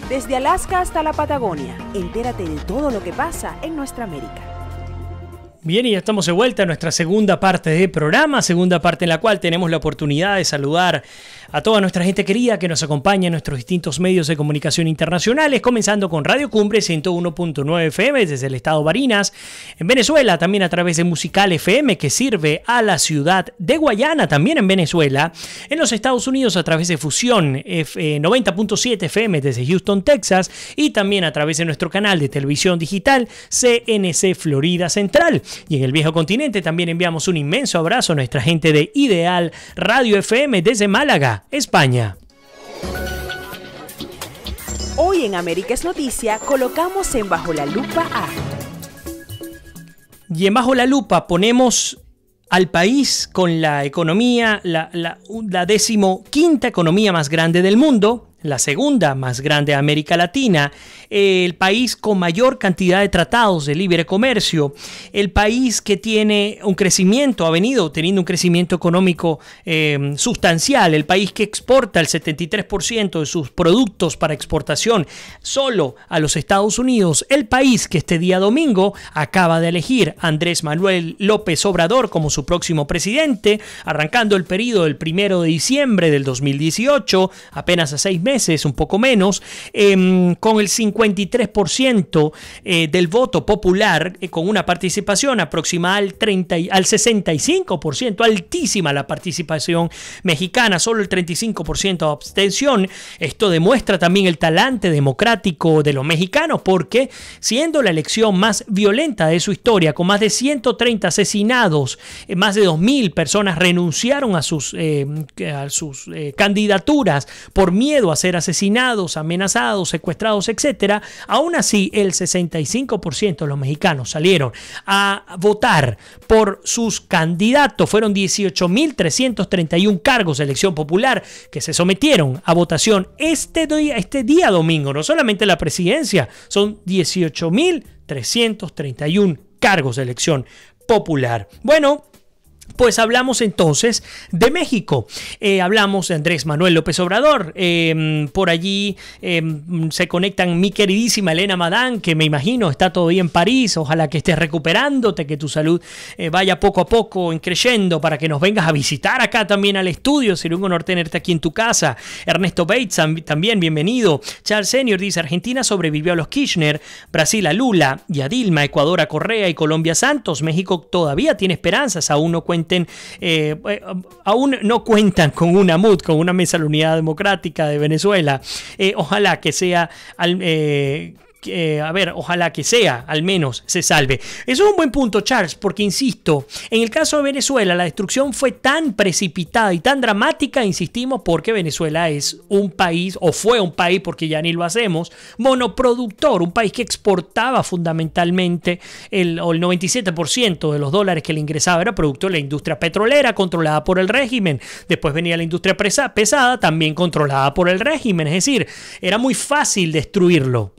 Desde Alaska hasta la Patagonia, entérate de todo lo que pasa en nuestra América. Bien, y ya estamos de vuelta a nuestra segunda parte del programa, segunda parte en la cual tenemos la oportunidad de saludar a toda nuestra gente querida que nos acompaña en nuestros distintos medios de comunicación internacionales, comenzando con Radio Cumbre 101.9 FM desde el estado Barinas, en Venezuela, también a través de Musical FM que sirve a la ciudad de Guayana, también en Venezuela, en los Estados Unidos a través de Fusión 90.7 FM desde Houston, Texas, y también a través de nuestro canal de televisión digital CNC Florida Central. Y en el viejo continente también enviamos un inmenso abrazo a nuestra gente de Ideal Radio FM desde Málaga, España. Hoy en América es Noticia colocamos en Bajo la Lupa a... Y en Bajo la Lupa ponemos al país con la economía, la 15ª economía más grande del mundo, la segunda más grande de América Latina, el país con mayor cantidad de tratados de libre comercio, el país que tiene un crecimiento, ha venido teniendo un crecimiento económico sustancial, el país que exporta el 73% de sus productos para exportación solo a los Estados Unidos, el país que este día domingo acaba de elegir a Andrés Manuel López Obrador como su próximo presidente, arrancando el periodo del 1 de diciembre del 2018, apenas a 6 meses, un poco menos, con el 53% del voto popular, con una participación aproximada al 65%, altísima la participación mexicana, solo el 35% de abstención. Esto demuestra también el talante democrático de los mexicanos, porque siendo la elección más violenta de su historia, con más de 130 asesinados, más de 2.000 personas renunciaron a sus candidaturas por miedo a ser asesinados, amenazados, secuestrados, etcétera. Aún así, el 65% de los mexicanos salieron a votar por sus candidatos. Fueron 18.331 cargos de elección popular que se sometieron a votación este día domingo. No solamente la presidencia, son 18.331 cargos de elección popular. Bueno, pues hablamos entonces de México, hablamos de Andrés Manuel López Obrador, por allí se conectan mi queridísima Elena Madán, que me imagino está todavía en París, ojalá que estés recuperándote, que tu salud vaya poco a poco creciendo para que nos vengas a visitar acá también al estudio, sería un honor tenerte aquí en tu casa. Ernesto Bates también, bienvenido. Charles Senior dice, Argentina sobrevivió a los Kirchner, Brasil a Lula y a Dilma, Ecuador a Correa y Colombia a Santos, México todavía tiene esperanzas, aún no cuentan con una MUD, con una mesa de la Unidad Democrática de Venezuela. Ojalá que sea ojalá que sea, al menos se salve. Eso es un buen punto, Charles, porque insisto, en el caso de Venezuela la destrucción fue tan precipitada y tan dramática, insistimos, porque Venezuela es un país, o fue un país, porque ya ni lo hacemos, monoproductor, un país que exportaba fundamentalmente el 97% de los dólares que le ingresaba era producto de la industria petrolera controlada por el régimen. Después venía la industria pesada, también controlada por el régimen, es decir, era muy fácil destruirlo.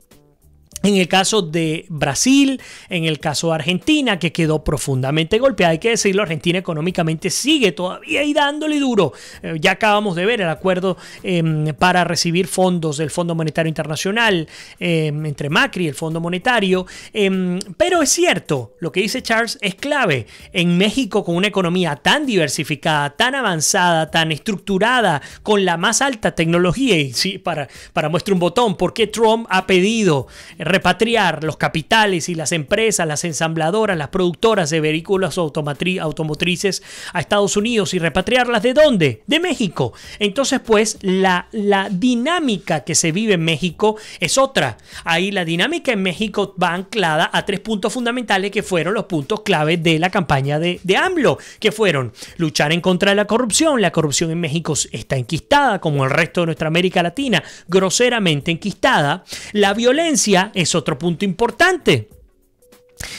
En el caso de Brasil, en el caso de Argentina, que quedó profundamente golpeada, hay que decirlo, Argentina económicamente sigue todavía y dándole duro. Ya acabamos de ver el acuerdo para recibir fondos del Fondo Monetario Internacional entre Macri y el Fondo Monetario. Pero es cierto, lo que dice Charles es clave. En México, con una economía tan diversificada, tan avanzada, tan estructurada, con la más alta tecnología, y sí, para muestra un botón, ¿por qué Trump ha pedido repatriar los capitales y las empresas, las ensambladoras, las productoras de vehículos automotrices a Estados Unidos y repatriarlas? ¿De dónde? De México. Entonces, pues, la dinámica que se vive en México es otra. Ahí la dinámica en México va anclada a 3 puntos fundamentales que fueron los puntos clave de la campaña de AMLO, que fueron luchar en contra de la corrupción. La corrupción en México está enquistada, como el resto de nuestra América Latina, groseramente enquistada. La violencia es otro punto importante.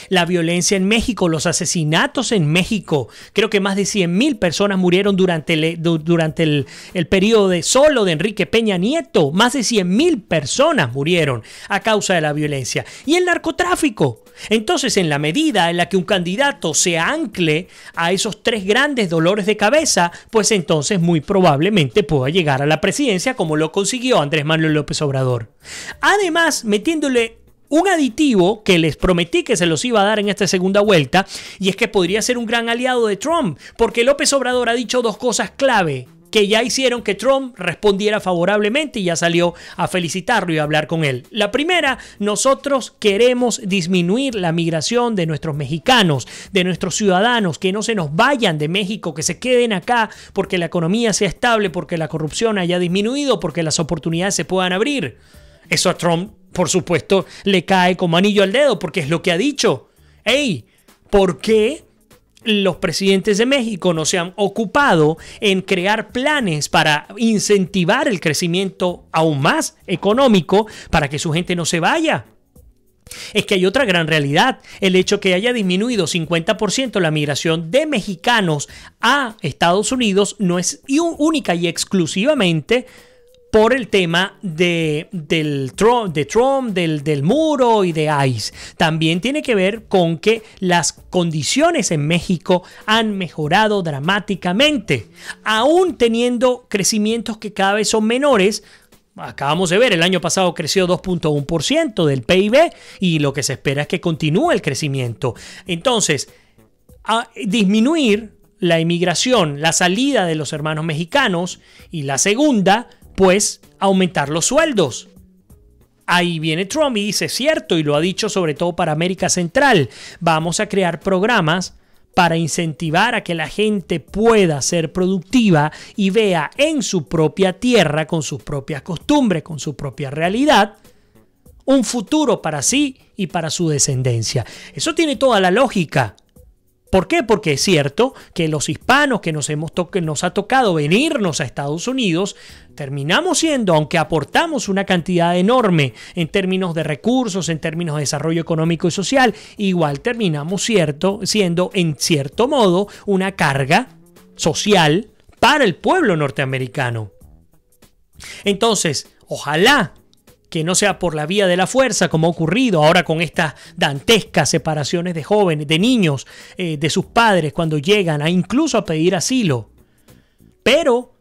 La violencia en México, los asesinatos en México. Creo que más de 100,000 personas murieron durante el periodo solo de Enrique Peña Nieto. Más de 100,000 personas murieron a causa de la violencia. Y el narcotráfico. Entonces, en la medida en la que un candidato se ancle a esos 3 grandes dolores de cabeza, pues entonces muy probablemente pueda llegar a la presidencia, como lo consiguió Andrés Manuel López Obrador. Además, metiéndole un aditivo que les prometí que se los iba a dar en esta segunda vuelta, y es que podría ser un gran aliado de Trump, porque López Obrador ha dicho 2 cosas clave que ya hicieron que Trump respondiera favorablemente y ya salió a felicitarlo y a hablar con él. La primera, nosotros queremos disminuir la migración de nuestros mexicanos, de nuestros ciudadanos, que no se nos vayan de México, que se queden acá porque la economía sea estable, porque la corrupción haya disminuido, porque las oportunidades se puedan abrir. Eso a Trump, por supuesto, le cae como anillo al dedo, porque es lo que ha dicho. ¡Ey! ¿Por qué los presidentes de México no se han ocupado en crear planes para incentivar el crecimiento aún más económico para que su gente no se vaya? Es que hay otra gran realidad, el hecho que haya disminuido 50% la migración de mexicanos a Estados Unidos no es única y exclusivamente por el tema del Trump, del muro y de ICE. También tiene que ver con que las condiciones en México han mejorado dramáticamente, aún teniendo crecimientos que cada vez son menores. Acabamos de ver, el año pasado creció 2.1% del PIB y lo que se espera es que continúe el crecimiento. Entonces, a disminuir la inmigración, la salida de los hermanos mexicanos, y la segunda, pues aumentar los sueldos. Ahí viene Trump y dice, cierto, y lo ha dicho sobre todo para América Central, vamos a crear programas para incentivar a que la gente pueda ser productiva y vea en su propia tierra, con sus propias costumbres, con su propia realidad, un futuro para sí y para su descendencia. Eso tiene toda la lógica. ¿Por qué? Porque es cierto que los hispanos que nos ha tocado venirnos a Estados Unidos, terminamos siendo, aunque aportamos una cantidad enorme en términos de recursos, en términos de desarrollo económico y social, igual terminamos siendo en cierto modo una carga social para el pueblo norteamericano. Entonces, ojalá que no sea por la vía de la fuerza como ha ocurrido ahora con estas dantescas separaciones de jóvenes, de niños, de sus padres cuando llegan incluso a pedir asilo. Pero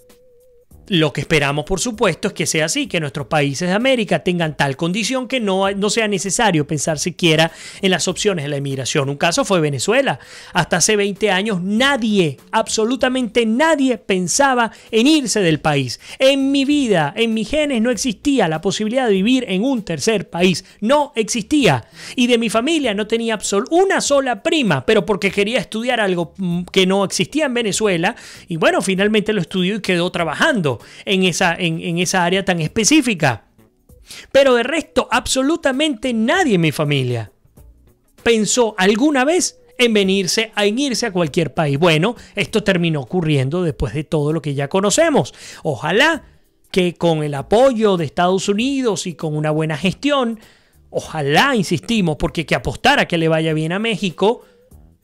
lo que esperamos, por supuesto, es que sea así, que nuestros países de América tengan tal condición que no sea necesario pensar siquiera en las opciones de la inmigración. Un caso fue Venezuela. Hasta hace 20 años nadie, absolutamente nadie, pensaba en irse del país. En mi vida, en mis genes, no existía la posibilidad de vivir en un tercer país. No existía. Y de mi familia no tenía una sola prima, pero porque quería estudiar algo que no existía en Venezuela. Y bueno, finalmente lo estudió y quedó trabajando en esa área tan específica. Pero de resto, absolutamente nadie en mi familia pensó alguna vez en irse a cualquier país. Bueno, esto terminó ocurriendo después de todo lo que ya conocemos. Ojalá que con el apoyo de Estados Unidos y con una buena gestión, ojalá, insistimos, porque hay que apostar a que le vaya bien a México,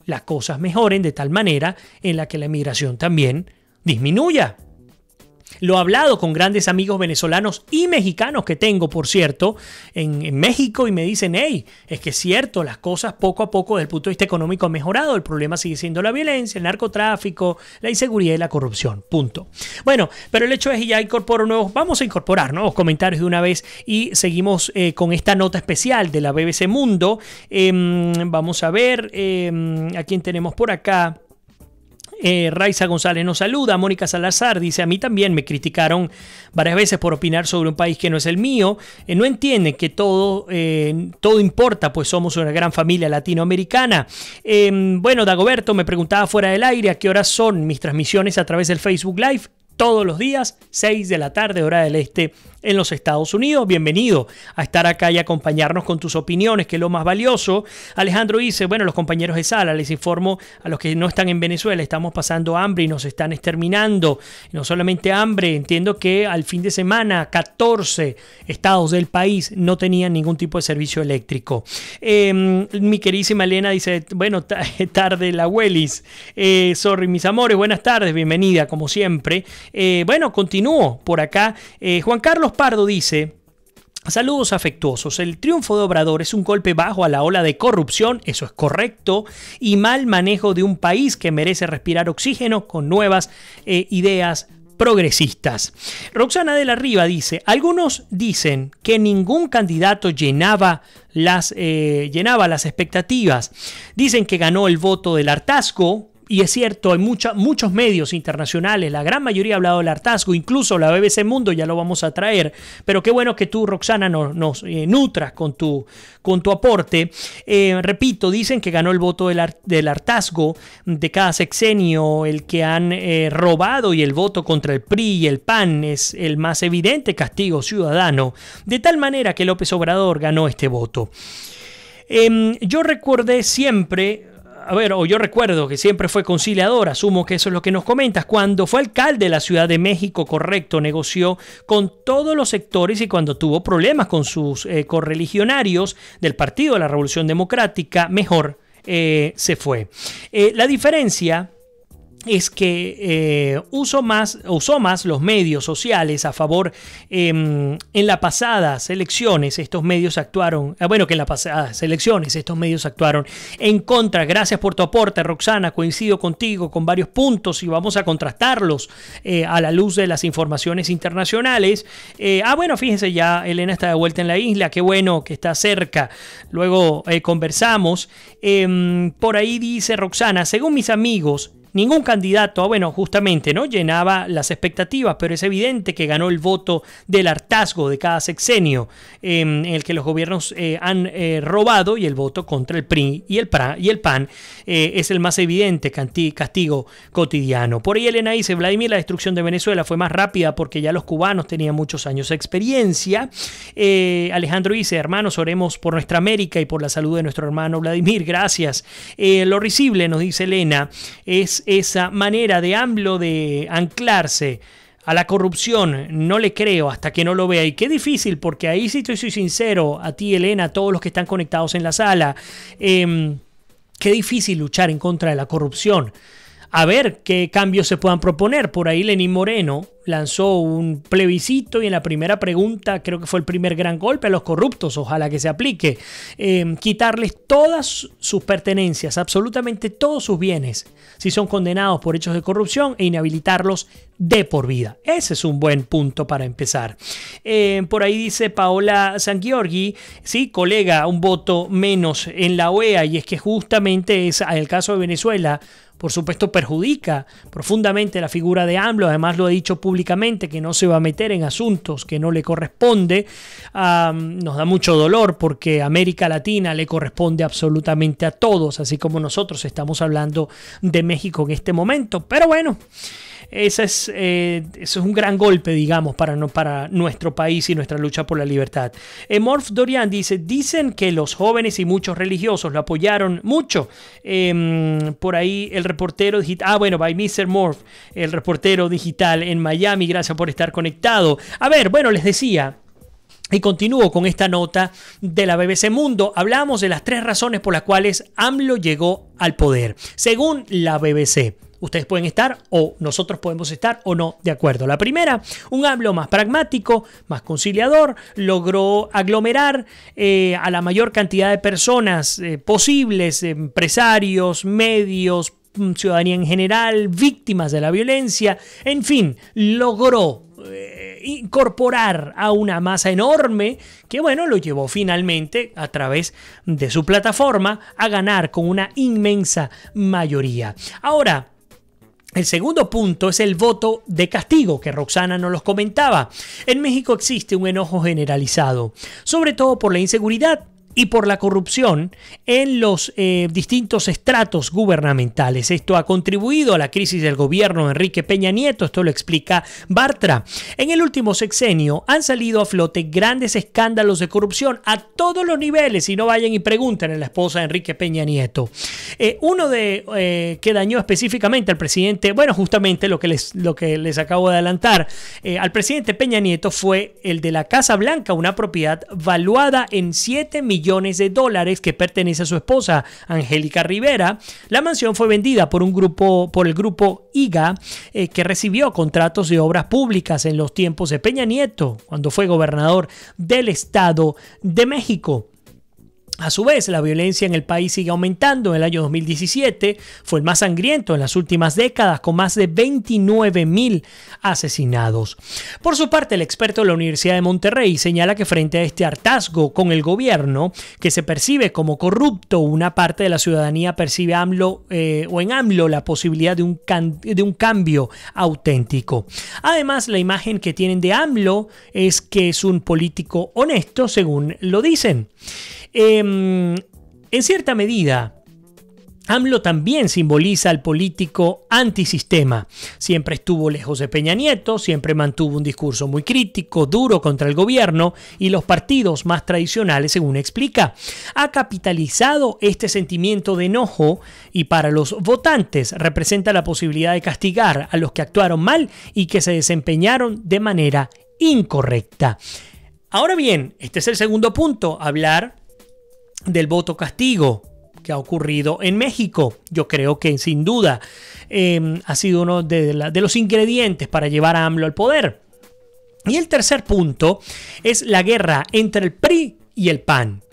las cosas mejoren de tal manera en la que la migración también disminuya. Lo he hablado con grandes amigos venezolanos y mexicanos que tengo, por cierto, en México, y me dicen, hey, es que es cierto, las cosas poco a poco desde el punto de vista económico han mejorado, el problema sigue siendo la violencia, el narcotráfico, la inseguridad y la corrupción, punto. Bueno, pero el hecho es que ya vamos a incorporar nuevos comentarios de una vez y seguimos con esta nota especial de la BBC Mundo. Vamos a ver a quién tenemos por acá. Raiza González nos saluda. Mónica Salazar dice, a mí también me criticaron varias veces por opinar sobre un país que no es el mío. No entienden que todo importa, pues somos una gran familia latinoamericana. Bueno, Dagoberto me preguntaba fuera del aire a qué horas son mis transmisiones a través del Facebook Live. todos los días, 6 de la tarde, hora del este en los Estados Unidos. Bienvenido a estar acá y acompañarnos con tus opiniones, que es lo más valioso. Alejandro dice, bueno, los compañeros de sala, les informo a los que no están en Venezuela, estamos pasando hambre y nos están exterminando. No solamente hambre, entiendo que al fin de semana 14 estados del país no tenían ningún tipo de servicio eléctrico. Mi queridísima Elena dice, bueno, tarde la Wellis. Sorry, mis amores, buenas tardes, bienvenida como siempre. Bueno, continúo por acá. Juan Carlos Pardo dice, saludos afectuosos, el triunfo de Obrador es un golpe bajo a la ola de corrupción, eso es correcto, y mal manejo de un país que merece respirar oxígeno con nuevas ideas progresistas. Roxana de la Riva dice, algunos dicen que ningún candidato llenaba las expectativas. Dicen que ganó el voto del hartazgo. Y es cierto, hay muchos medios internacionales, la gran mayoría ha hablado del hartazgo, incluso la BBC Mundo, ya lo vamos a traer, pero qué bueno que tú, Roxana, nos nutras con tu aporte. Repito, dicen que ganó el voto del hartazgo de cada sexenio, el que han robado, y el voto contra el PRI y el PAN es el más evidente castigo ciudadano, de tal manera que López Obrador ganó este voto. Yo recordé siempre... yo recuerdo que siempre fue conciliador, asumo que eso es lo que nos comentas. Cuando fue alcalde de la Ciudad de México, correcto, negoció con todos los sectores, y cuando tuvo problemas con sus correligionarios del Partido de la Revolución Democrática, mejor se fue. La diferencia es que usó más los medios sociales a favor. En las pasadas elecciones estos medios actuaron, que en las pasadas elecciones estos medios actuaron en contra. Gracias por tu aporte, Roxana, coincido contigo con varios puntos y vamos a contrastarlos a la luz de las informaciones internacionales. Fíjense, ya Elena está de vuelta en la isla, qué bueno que está cerca, luego conversamos. Por ahí dice Roxana, según mis amigos, ningún candidato, justamente, ¿no?, llenaba las expectativas, pero es evidente que ganó el voto del hartazgo de cada sexenio, en el que los gobiernos han robado, y el voto contra el PRI y el PAN es el más evidente castigo cotidiano. Por ahí Elena dice, Vladimir, la destrucción de Venezuela fue más rápida porque ya los cubanos tenían muchos años de experiencia. Alejandro dice, hermanos, oremos por nuestra América y por la salud de nuestro hermano Vladimir, gracias. Lo risible, nos dice Elena, es esa manera de AMLO de anclarse a la corrupción. No le creo hasta que no lo vea, y qué difícil, porque ahí sí soy sincero, a ti, Elena, a todos los que están conectados en la sala, qué difícil luchar en contra de la corrupción. A ver qué cambios se puedan proponer. Por ahí Lenín Moreno lanzó un plebiscito y en la primera pregunta, creo que fue el primer gran golpe a los corruptos, ojalá que se aplique, quitarles todas sus pertenencias, absolutamente todos sus bienes, si son condenados por hechos de corrupción, e inhabilitarlos de por vida. Ese es un buen punto para empezar. Por ahí dice Paola Sangiorgi, sí, colega, un voto menos en la OEA, y es que justamente es el caso de Venezuela. Por supuesto, perjudica profundamente la figura de AMLO. Además, lo ha dicho públicamente que no se va a meter en asuntos que no le corresponde. Nos da mucho dolor porque América Latina le corresponde absolutamente a todos, así como nosotros estamos hablando de México en este momento. Pero bueno, eso es un gran golpe, digamos, para nuestro país y nuestra lucha por la libertad. Morph Dorian dice, dicen que los jóvenes y muchos religiosos lo apoyaron mucho. Por ahí el reportero digital, by Mr. Morph, el reportero digital en Miami, gracias por estar conectado. Les decía, y continúo con esta nota de la BBC Mundo. Hablamos de las 3 razones por las cuales AMLO llegó al poder, según la BBC. Ustedes pueden estar, o nosotros podemos estar o no de acuerdo. La primera, un AMLO más pragmático, más conciliador, logró aglomerar a la mayor cantidad de personas posibles, empresarios, medios, ciudadanía en general, víctimas de la violencia, en fin, logró incorporar a una masa enorme que, lo llevó finalmente a través de su plataforma a ganar con una inmensa mayoría. Ahora, el segundo punto es el voto de castigo, que Roxana nos los comentaba. En México existe un enojo generalizado, sobre todo por la inseguridad y por la corrupción en los distintos estratos gubernamentales. Esto ha contribuido a la crisis del gobierno de Enrique Peña Nieto, esto lo explica Bartra. En el último sexenio han salido a flote grandes escándalos de corrupción a todos los niveles, y no vayan y pregunten a la esposa de Enrique Peña Nieto. Uno que dañó específicamente al presidente, bueno, justamente lo que les acabo de adelantar, al presidente Peña Nieto fue el de la Casa Blanca, una propiedad valuada en $7 millones que pertenece a su esposa Angélica Rivera. La mansión fue vendida por el grupo IGA, que recibió contratos de obras públicas en los tiempos de Peña Nieto, cuando fue gobernador del Estado de México. A su vez, la violencia en el país sigue aumentando. En el año 2017 fue el más sangriento en las últimas décadas, con más de 29,000 asesinados. Por su parte, el experto de la Universidad de Monterrey señala que frente a este hartazgo con el gobierno, que se percibe como corrupto, una parte de la ciudadanía percibe en AMLO la posibilidad de un cambio auténtico. Además, la imagen que tienen de AMLO es que es un político honesto, según lo dicen. En cierta medida, AMLO también simboliza al político antisistema. Siempre estuvo lejos de Peña Nieto, siempre mantuvo un discurso muy crítico, duro contra el gobierno y los partidos más tradicionales, según explica. Ha capitalizado este sentimiento de enojo y para los votantes representa la posibilidad de castigar a los que actuaron mal y que se desempeñaron de manera incorrecta. Ahora bien, este es el segundo punto, hablar del voto castigo que ha ocurrido en México. Yo creo que sin duda ha sido uno de los ingredientes para llevar a AMLO al poder. Y el tercer punto es la guerra entre el PRI y el PAN.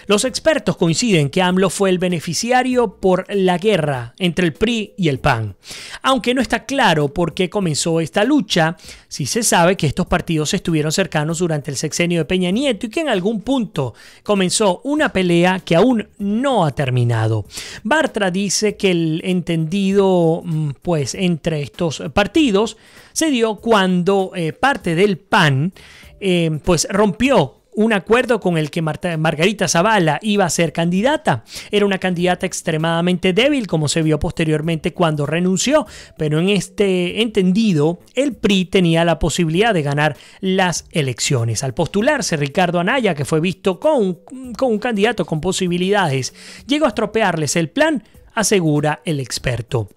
Los expertos coinciden que AMLO fue el beneficiario por la guerra entre el PRI y el PAN. Aunque no está claro por qué comenzó esta lucha, sí se sabe que estos partidos estuvieron cercanos durante el sexenio de Peña Nieto y que en algún punto comenzó una pelea que aún no ha terminado. Bartra dice que el entendido entre estos partidos se dio cuando parte del PAN rompió un acuerdo con el que Margarita Zavala iba a ser candidata. Era una candidata extremadamente débil, como se vio posteriormente cuando renunció, pero en este entendido, el PRI tenía la posibilidad de ganar las elecciones. Al postularse Ricardo Anaya, que fue visto con un candidato con posibilidades, llegó a estropearles el plan, asegura el experto.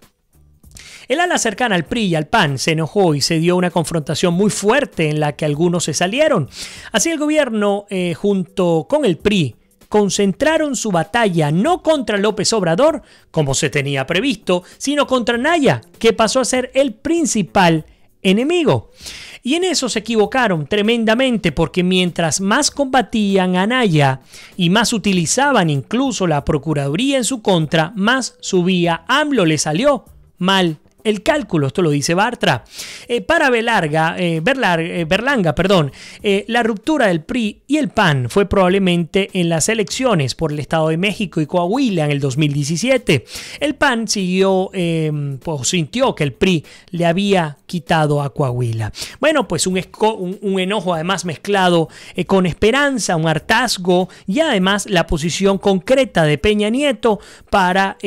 El ala cercana al PRI y al PAN se enojó y se dio una confrontación muy fuerte en la que algunos se salieron. Así el gobierno, junto con el PRI, concentraron su batalla no contra López Obrador, como se tenía previsto, sino contra Anaya, que pasó a ser el principal enemigo. Y en eso se equivocaron tremendamente, porque mientras más combatían a Anaya y más utilizaban incluso la Procuraduría en su contra, más subía AMLO. Le salió mal el cálculo, esto lo dice Bartra. Para Berlanga, la ruptura del PRI y el PAN fue probablemente en las elecciones por el Estado de México y Coahuila en el 2017. El PAN sintió que el PRI le había quitado a Coahuila. Bueno, pues un enojo además mezclado con esperanza, un hartazgo y además la posición concreta de Peña Nieto para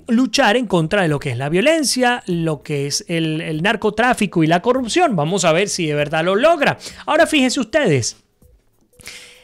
luchar en contra de lo que es la violencia, lo que es el narcotráfico y la corrupción. Vamos a ver si de verdad lo logra. Ahora fíjense ustedes.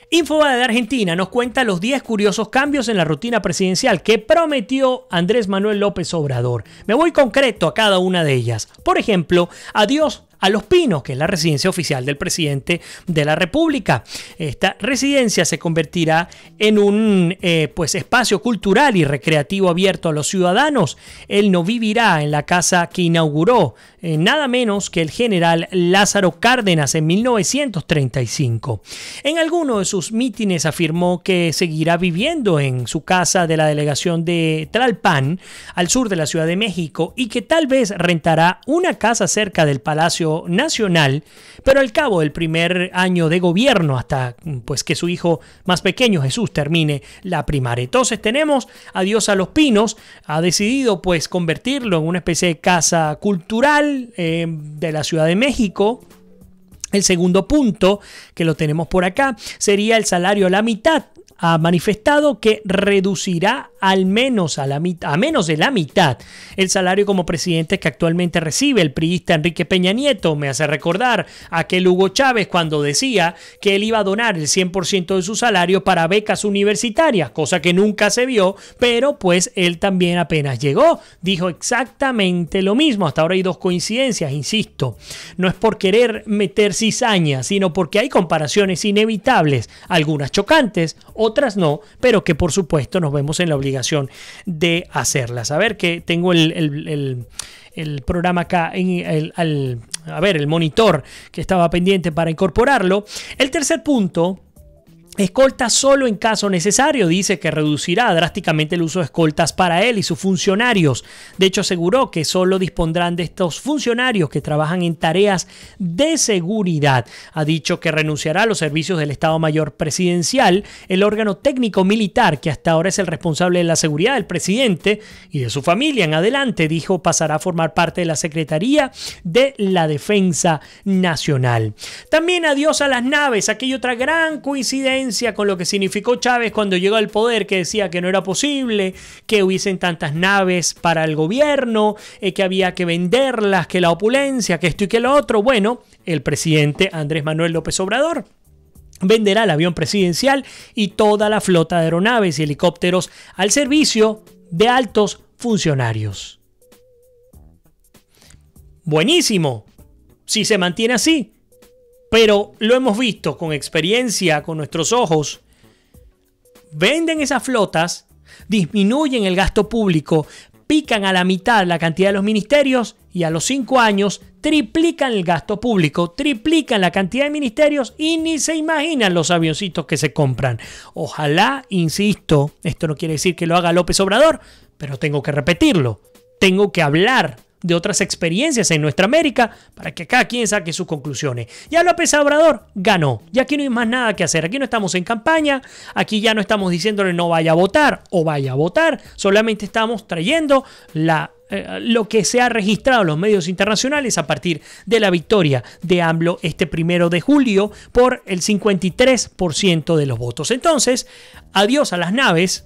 Infobae de Argentina nos cuenta los 10 curiosos cambios en la rutina presidencial que prometió Andrés Manuel López Obrador. Me voy concreto a cada una de ellas. Por ejemplo, adiós a Los Pinos, que es la residencia oficial del presidente de la República. Esta residencia se convertirá en un espacio cultural y recreativo abierto a los ciudadanos. Él no vivirá en la casa que inauguró nada menos que el general Lázaro Cárdenas en 1935. En alguno de sus mítines afirmó que seguirá viviendo en su casa de la delegación de Tlalpan, al sur de la Ciudad de México, y que tal vez rentará una casa cerca del Palacio Nacional, pero al cabo del primer año de gobierno, hasta que su hijo más pequeño Jesús termine la primaria. Entonces tenemos adiós a Los Pinos. Ha decidido convertirlo en una especie de casa cultural de la Ciudad de México. El segundo punto, que lo tenemos por acá, sería el salario a la mitad ha manifestado que reducirá al menos a menos de la mitad el salario como presidente que actualmente recibe el priista Enrique Peña Nieto. Me hace recordar a aquel Hugo Chávez cuando decía que él iba a donar el 100% de su salario para becas universitarias, cosa que nunca se vio, pero pues él también apenas llegó dijo exactamente lo mismo. Hasta ahora hay dos coincidencias, insisto, no es por querer meter cizaña, sino porque hay comparaciones inevitables, algunas chocantes, otras no, pero que por supuesto nos vemos en la obligación de hacerlas. A ver, que tengo el programa acá, el monitor que estaba pendiente para incorporarlo. El tercer punto: escoltas solo en caso necesario. Dice que reducirá drásticamente el uso de escoltas para él y sus funcionarios. De hecho, aseguró que solo dispondrán de estos funcionarios que trabajan en tareas de seguridad. Ha dicho que renunciará a los servicios del Estado Mayor Presidencial, el órgano técnico militar que hasta ahora es el responsable de la seguridad del presidente y de su familia. En adelante, dijo, pasará a formar parte de la Secretaría de la Defensa Nacional. También adiós a las naves, aquella otra gran coincidencia con lo que significó Chávez cuando llegó al poder, que decía que no era posible que hubiesen tantas naves para el gobierno, que había que venderlas, que la opulencia, que esto y que lo otro. Bueno, el presidente Andrés Manuel López Obrador venderá el avión presidencial y toda la flota de aeronaves y helicópteros al servicio de altos funcionarios. Buenísimo, si se mantiene así. Pero lo hemos visto con experiencia, con nuestros ojos. Venden esas flotas, disminuyen el gasto público, pican a la mitad la cantidad de los ministerios y a los 5 años triplican el gasto público, triplican la cantidad de ministerios y ni se imaginan los avioncitos que se compran. Ojalá, insisto, esto no quiere decir que lo haga López Obrador, pero tengo que repetirlo, tengo que hablar de otras experiencias en nuestra América para que cada quien saque sus conclusiones. Ya López Obrador ganó, ya aquí no hay más nada que hacer, aquí no estamos en campaña, aquí ya no estamos diciéndole no vaya a votar o vaya a votar, solamente estamos trayendo lo que se ha registrado en los medios internacionales a partir de la victoria de AMLO este 1 de julio por el 53% de los votos. Entonces, adiós a las naves.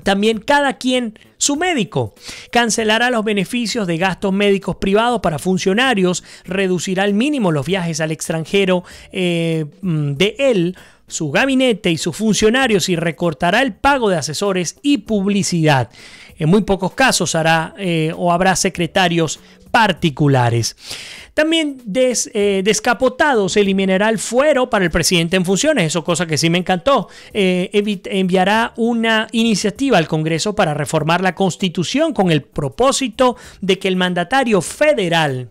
También cada quien su médico. Cancelará los beneficios de gastos médicos privados para funcionarios, reducirá al mínimo los viajes al extranjero de él, su gabinete y sus funcionarios y recortará el pago de asesores y publicidad. En muy pocos casos habrá secretarios particulares. También descapotado, se eliminará el fuero para el presidente en funciones, eso cosa que sí me encantó. Enviará una iniciativa al Congreso para reformar la Constitución con el propósito de que el mandatario federal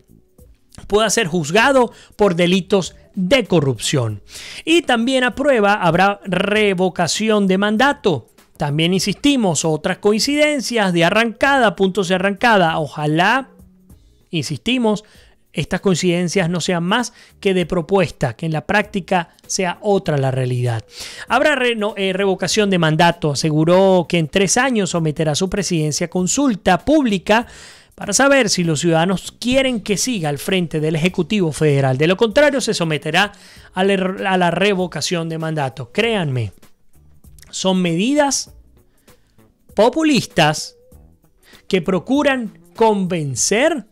pueda ser juzgado por delitos de corrupción. Y también habrá revocación de mandato. También insistimos, otras coincidencias de arrancada, puntos de arrancada. Ojalá, insistimos, estas coincidencias no sean más que de propuesta, que en la práctica sea otra la realidad. Habrá revocación de mandato. Aseguró que en 3 años someterá su presidencia a consulta pública para saber si los ciudadanos quieren que siga al frente del Ejecutivo Federal. De lo contrario, se someterá a la revocación de mandato. Créanme, son medidas populistas que procuran convencer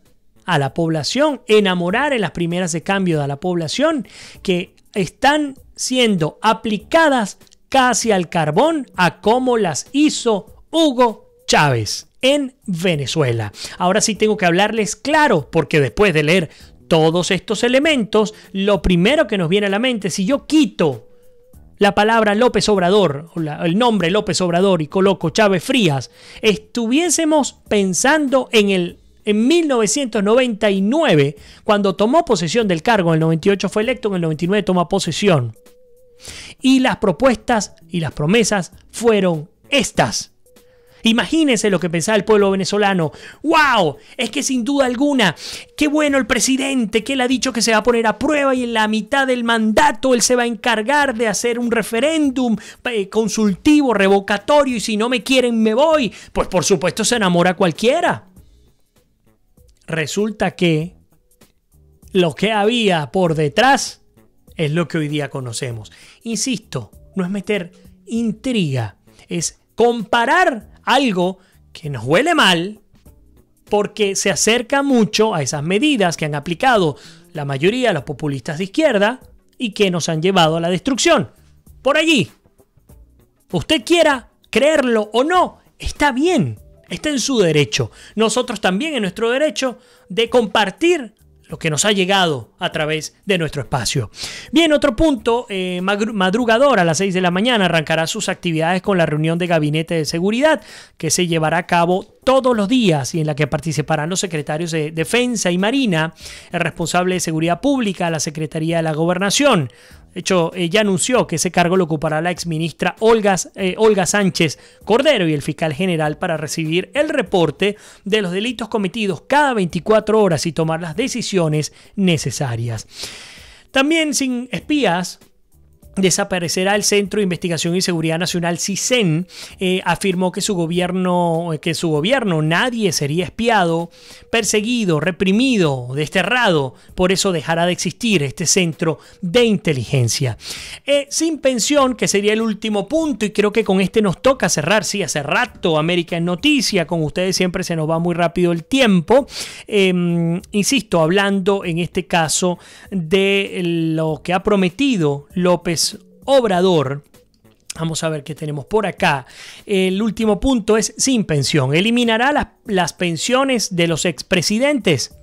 a la población, enamorar en las primeras de cambio a la población, que están siendo aplicadas casi al carbón a como las hizo Hugo Chávez en Venezuela. Ahora sí tengo que hablarles claro, porque después de leer todos estos elementos, lo primero que nos viene a la mente, si yo quito la palabra López Obrador, o el nombre López Obrador y coloco Chávez Frías, estuviésemos pensando en 1999, cuando tomó posesión del cargo. En el 98 fue electo, en el 99 toma posesión. Y las propuestas y las promesas fueron estas. Imagínense lo que pensaba el pueblo venezolano. ¡Wow! Es que sin duda alguna, qué bueno el presidente, que él ha dicho que se va a poner a prueba y en la mitad del mandato él se va a encargar de hacer un referéndum consultivo, revocatorio, y si no me quieren me voy. Pues por supuesto se enamora cualquiera. Resulta que lo que había por detrás es lo que hoy día conocemos. Insisto, no es meter intriga, es comparar algo que nos huele mal porque se acerca mucho a esas medidas que han aplicado la mayoría de los populistas de izquierda y que nos han llevado a la destrucción. Por allí, usted quiera creerlo o no, está bien, está en su derecho. Nosotros también en nuestro derecho de compartir lo que nos ha llegado a través de nuestro espacio. Bien, otro punto, madrugador a las 6 de la mañana arrancará sus actividades con la reunión de gabinete de seguridad que se llevará a cabo todos los días y en la que participarán los secretarios de Defensa y Marina, el responsable de Seguridad Pública, la Secretaría de la Gobernación. De hecho, ella anunció que ese cargo lo ocupará la exministra Olga Sánchez Cordero y el fiscal general para recibir el reporte de los delitos cometidos cada 24 horas y tomar las decisiones necesarias. También sin espías desaparecerá el Centro de Investigación y Seguridad Nacional, CISEN. Afirmó que su gobierno nadie sería espiado, perseguido, reprimido, desterrado. Por eso dejará de existir este centro de inteligencia. Sin pensión, que sería el último punto, y creo que con este nos toca cerrar. Sí, hace rato América en Noticia, con ustedes siempre se nos va muy rápido el tiempo. Insisto, hablando en este caso de lo que ha prometido López Obrador. Vamos a ver qué tenemos por acá. El último punto es sin pensión. Eliminará las pensiones de los expresidentes.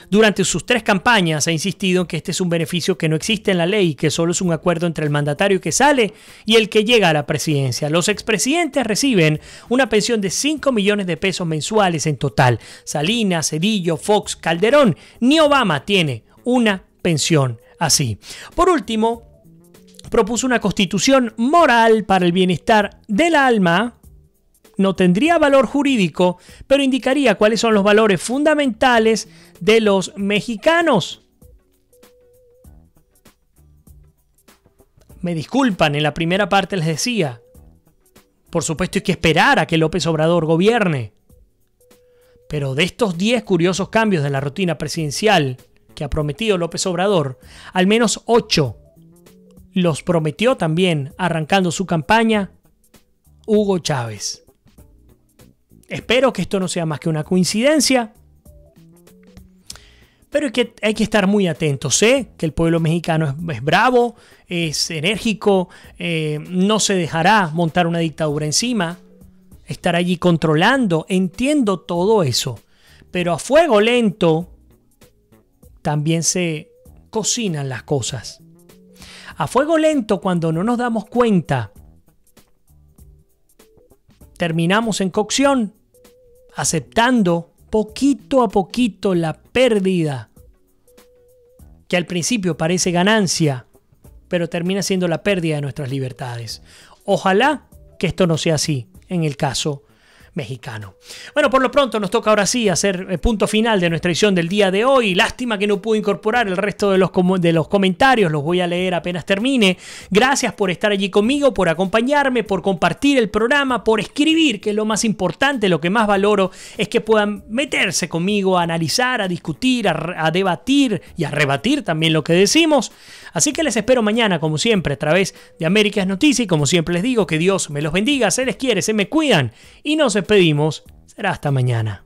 Durante sus 3 campañas ha insistido en que este es un beneficio que no existe en la ley, que solo es un acuerdo entre el mandatario que sale y el que llega a la presidencia. Los expresidentes reciben una pensión de 5 millones de pesos mensuales en total. Salinas, Cedillo, Fox, Calderón, ni Obama tiene una pensión así. Por último, propuso una constitución moral para el bienestar del alma. No tendría valor jurídico, pero indicaría cuáles son los valores fundamentales de los mexicanos. Me disculpan, en la primera parte les decía, por supuesto hay que esperar a que López Obrador gobierne. Pero de estos 10 curiosos cambios de la rutina presidencial que ha prometido López Obrador, al menos 8 los prometió también, arrancando su campaña, Hugo Chávez. Espero que esto no sea más que una coincidencia, pero hay que estar muy atentos. Sé que el pueblo mexicano es bravo, es enérgico, no se dejará montar una dictadura encima, estará allí controlando, entiendo todo eso, pero a fuego lento también se cocinan las cosas. A fuego lento, cuando no nos damos cuenta, terminamos en cocción, aceptando poquito a poquito la pérdida, que al principio parece ganancia, pero termina siendo la pérdida de nuestras libertades. Ojalá que esto no sea así en el caso mexicano. Bueno, por lo pronto nos toca ahora sí hacer punto final de nuestra edición del día de hoy. Lástima que no pude incorporar el resto de los comentarios, los voy a leer apenas termine. Gracias por estar allí conmigo, por acompañarme, por compartir el programa, por escribir, que es lo más importante. Lo que más valoro es que puedan meterse conmigo a analizar, a discutir, a debatir y a rebatir también lo que decimos. Así que les espero mañana, como siempre, a través de Américas Noticias, y como siempre les digo, que Dios me los bendiga, se les quiere, se me cuidan y nos despedimos. Será hasta mañana.